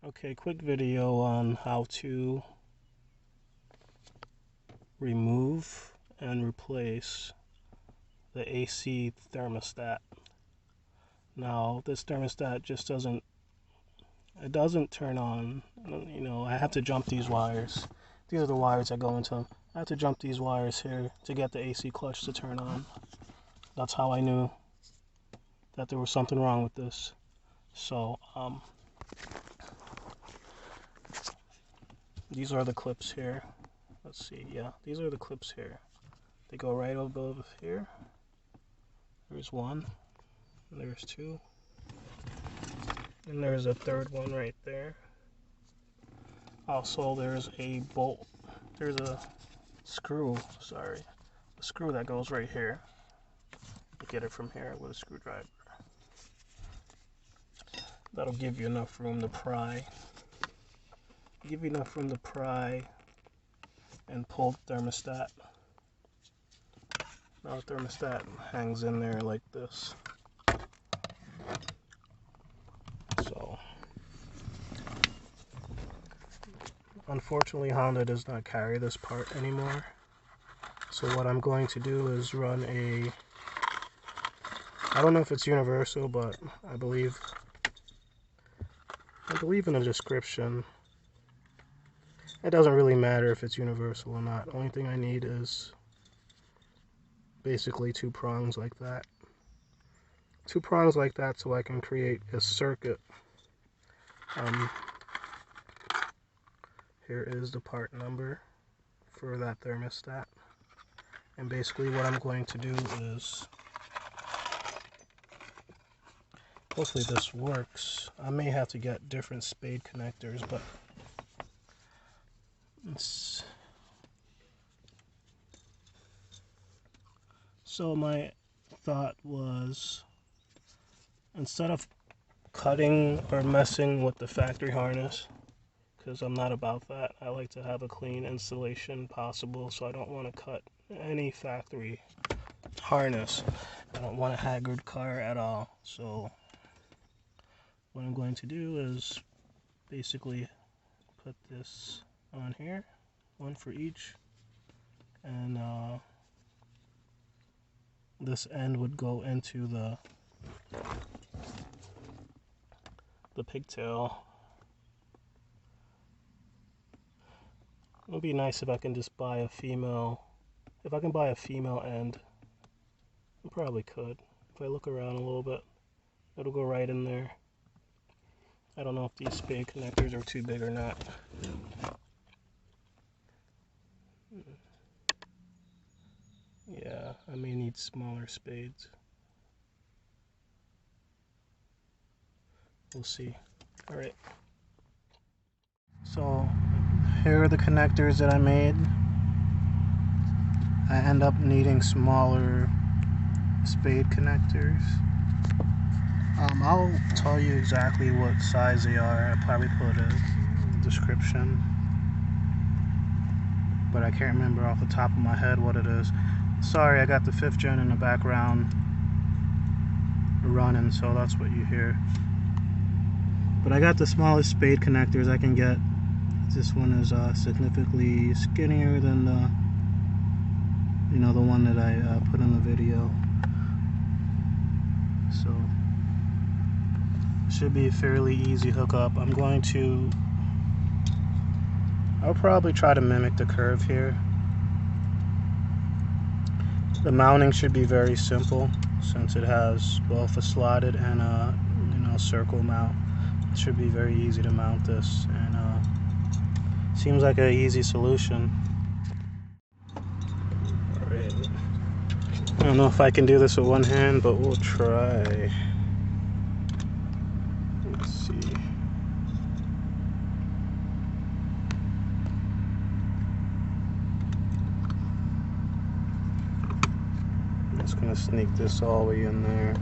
Okay, quick video on how to remove and replace the AC thermostat. Now, this thermostat just doesn't turn on. You know, I have to jump these wires. These are the wires that go into them. I have to jump these wires here to get the AC clutch to turn on. That's how I knew that there was something wrong with this. So, these are the clips here. Let's see, yeah, these are the clips here. They go right above here. There's one, and there's two, and there's a third one right there. Also, there's a bolt. There's a screw, a screw that goes right here. You get it from here with a screwdriver. That'll give you enough room to pry. Give you enough room to pry and pull the thermostat. Now the thermostat hangs in there like this. So, unfortunately, Honda does not carry this part anymore. So what I'm going to do is run a, I don't know if it's universal, but I believe in the description. It doesn't really matter if it's universal or not. The only thing I need is basically two prongs like that. Two prongs like that so I can create a circuit. Here is the part number for that thermostat. And basically what I'm going to do is, hopefully this works. I may have to get different spade connectors, but so my thought was, instead of cutting or messing with the factory harness, because I'm not about that, I like to have a clean installation possible, so I don't want to cut any factory harness. I don't want a haggard car at all. So what I'm going to do is basically put this on here, one for each, and this end would go into the pigtail. It would be nice if I can just buy a female. If I can buy a female end, I probably could. If I look around a little bit, it'll go right in there. I don't know if these spade connectors are too big or not. Yeah, I may need smaller spades. We'll see. Alright. So, here are the connectors that I made. I end up needing smaller spade connectors. I'll tell you exactly what size they are. I'll probably put a description, but I can't remember off the top of my head what it is. Sorry, I got the 5th gen in the background running, so that's what you hear. But I got the smallest spade connectors I can get. This one is significantly skinnier than the, the one that I put in the video. So should be a fairly easy hookup. I'll probably try to mimic the curve here. The mounting should be very simple since it has both a slotted and a circle mount. It should be very easy to mount this, and seems like an easy solution. Alright. I don't know if I can do this with one hand, but we'll try. Let's see. I'm just gonna sneak this all the way in there.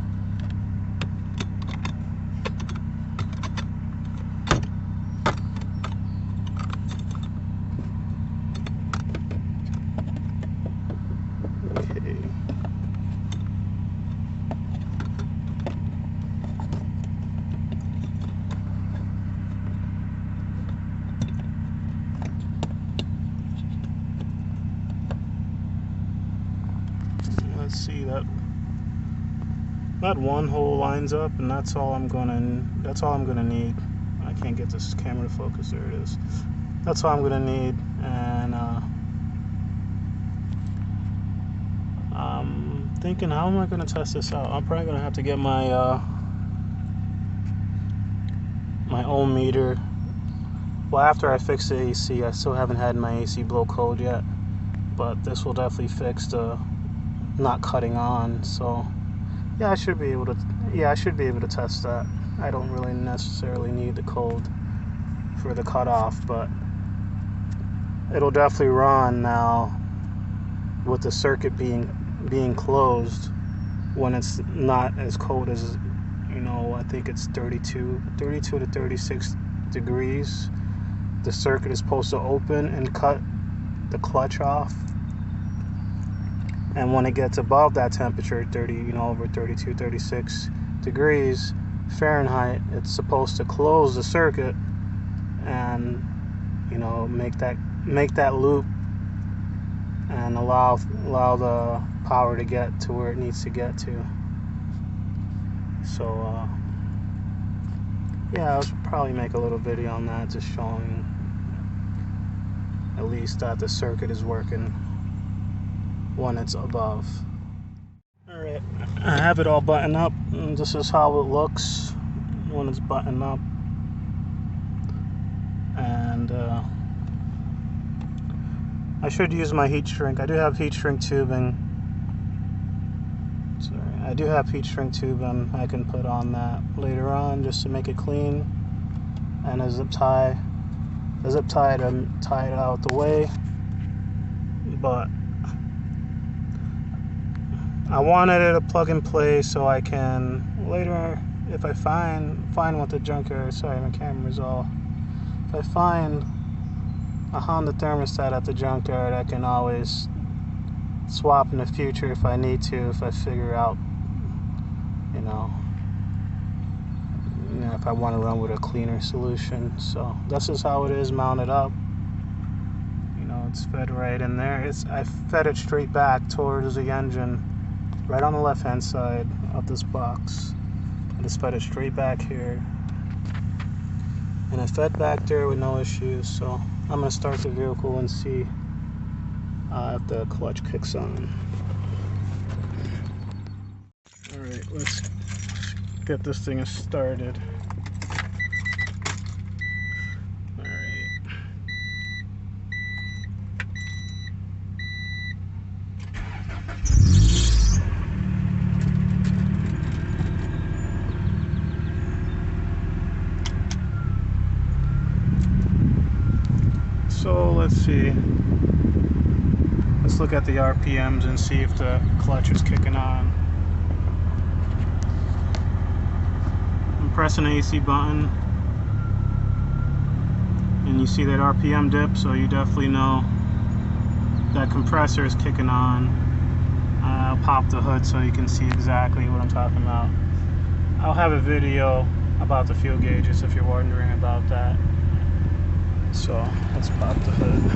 let's see, that one hole lines up, and that's all I'm gonna need. I can't get this camera to focus. There it is. That's all I'm gonna need, and I'm thinking, how am I gonna test this out? I'm probably gonna have to get my my ohm meter. Well, after I fix the AC, I still haven't had my AC blow cold yet, but this will definitely fix the not cutting on. So yeah, I should be able to test that. I don't really necessarily need the cold for the cutoff, but it'll definitely run now with the circuit being closed when it's not as cold as, you know, I think it's 32 to 36 degrees. The circuit is supposed to open and cut the clutch off, and when it gets above that temperature, 30, you know, over 32, 36 degrees Fahrenheit, it's supposed to close the circuit and, you know, make that loop and allow the power to get to where it needs to get to. So yeah, I'll probably make a little video on that, just showing at least that the circuit is working when it's above. Alright, I have it all buttoned up, and this is how it looks when it's buttoned up. And I should use my heat shrink. I do have heat shrink tubing. Sorry, I do have heat shrink tubing. I can put on that later on just to make it clean. And a zip tie to tie it out the way. But I wanted it a plug and play so I can later, if I find what the junkyard. Sorry, my camera's all. If I find a Honda thermostat at the junkyard, I can always swap in the future if I need to, if I figure out, you know, if I want to run with a cleaner solution. So this is how it is mounted up. You know, it's fed right in there. I fed it straight back towards the engine, right on the left hand side of this box. I just fed it straight back here, and it fed back there with no issues. So I'm going to start the vehicle and see if the clutch kicks on. Alright, let's get this thing started. Alright. So let's see. Let's look at the RPMs and see if the clutch is kicking on. I'm pressing the AC button, and you see that RPM dip, so you definitely know that compressor is kicking on. I'll pop the hood so you can see exactly what I'm talking about. I'll have a video about the fuel gauges if you're wondering about that. So let's pop the hood.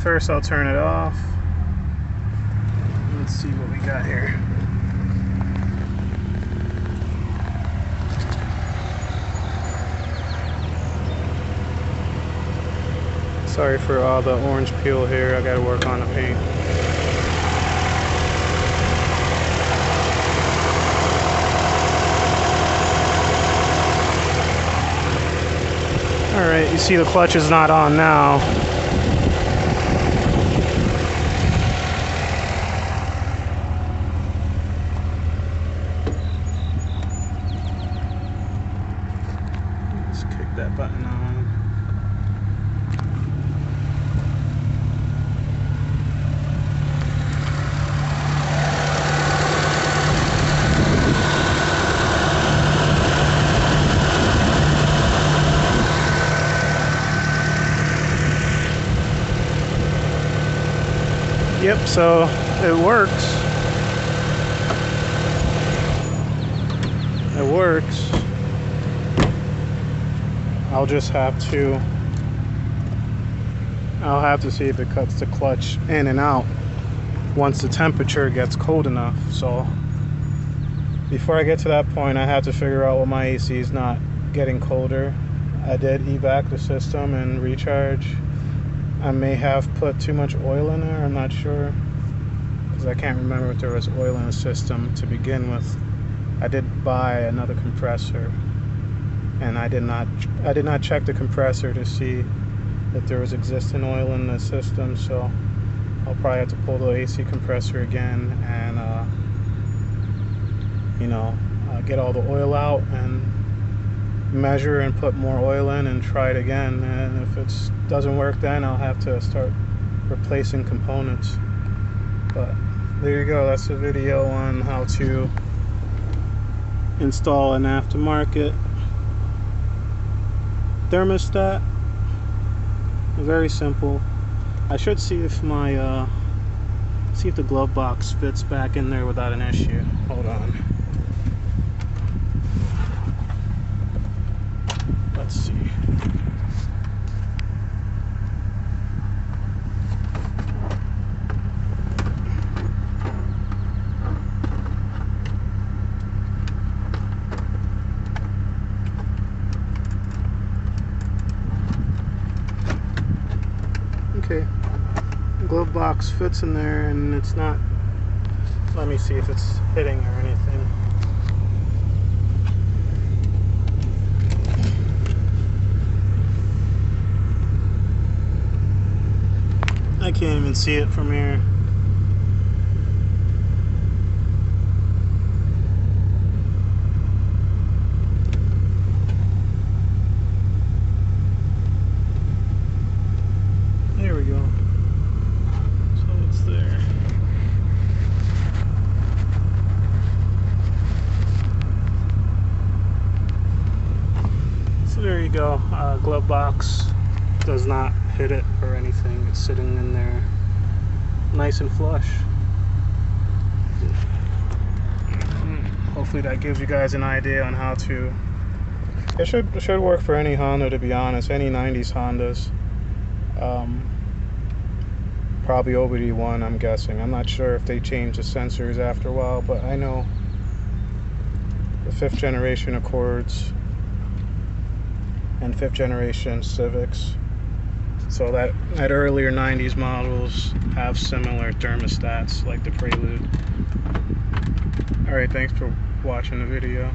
First I'll turn it off. Let's see what we got here. Sorry for all the orange peel here. I gotta work on the paint. Alright, you see the clutch is not on now. Let's kick that button on. Yep, so it works. It works. I'll just have to I'll have to see if it cuts the clutch in and out once the temperature gets cold enough. So before I get to that point, I have to figure out what my AC is not getting colder. I did evac the system and recharge. I may have put too much oil in there, I'm not sure, because I can't remember if there was oil in the system to begin with. I did buy another compressor, and I did not check the compressor to see if there was existing oil in the system, so I'll probably have to pull the AC compressor again and get all the oil out and measure and put more oil in and try it again. And if it doesn't work, then I'll have to start replacing components. But there you go, that's the video on how to install an aftermarket thermostat. Very simple. I should see if my see if the glove box fits back in there without an issue. Hold on. Let's see. Okay, glove box fits in there, and it's not, let me see if it's hitting or anything. I can't even see it from here. There we go. So it's there. So there you go. Glove box does not hit it or anything. It's sitting in there nice and flush. Hopefully that gives you guys an idea on how to. It should work for any Honda, to be honest. Any 90s Hondas. Probably OBD1, I'm guessing. I'm not sure if they change the sensors after a while, but I know the 5th generation Accords and 5th generation Civics, so that earlier 90s models have similar thermostats like the Prelude. Alright, thanks for watching the video.